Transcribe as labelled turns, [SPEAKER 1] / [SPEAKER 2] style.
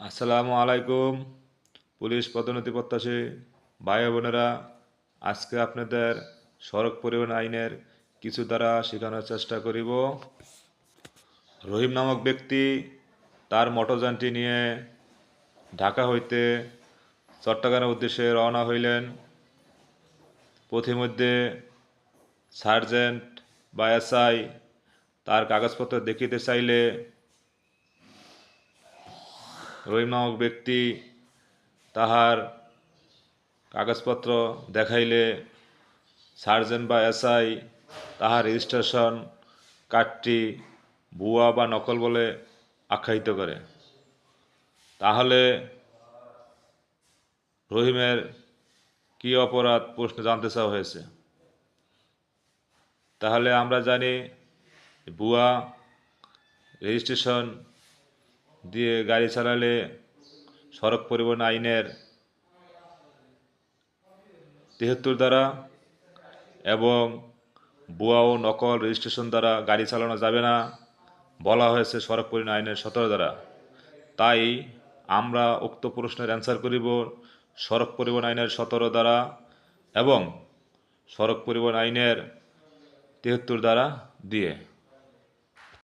[SPEAKER 1] আসসালামু আলাইকুম পুলিশ পদোন্নতি প্রত্যাশী ভাই বোনেরা। আজকে আপনাদের সড়ক পরিবহন আইনের কিছু ধারা শেখানোর চেষ্টা করিব। রহিম নামক ব্যক্তি তার মোটরযানটি নিয়ে ঢাকা হইতে চট্টগ্রামের উদ্দেশ্যে রওনা হইলেন। পথিমধ্যে সার্জেন্ট বা এসআই তার কাগজপত্র দেখিতে চাইলে রহিম নামক ব্যক্তি তাহার কাগজপত্র দেখাইলে সার্জেন্ট বা এসআই তাহার রেজিস্ট্রেশন কার্ডটি ভুয়া বা নকল বলে আখ্যায়িত করে। তাহলে রহিমের কি অপরাধ প্রশ্ন জানতে চাওয়া হয়েছে। তাহলে আমরা জানি ভুয়া রেজিস্ট্রেশন দিয়ে গাড়ি চালালে সড়ক পরিবহন আইনের ৭৩ ধারা এবং ভুয়া ও নকল রেজিস্ট্রেশন দ্বারা গাড়ি চালানো যাবে না বলা হয়েছে সড়ক পরিবহন আইনের ১৭ ধারা। তাই আমরা উক্ত প্রশ্নের অ্যান্সার করিব সড়ক পরিবহন আইনের ১৭ ধারা এবং সড়ক পরিবহন আইনের ৭৩ ধারা দিয়ে।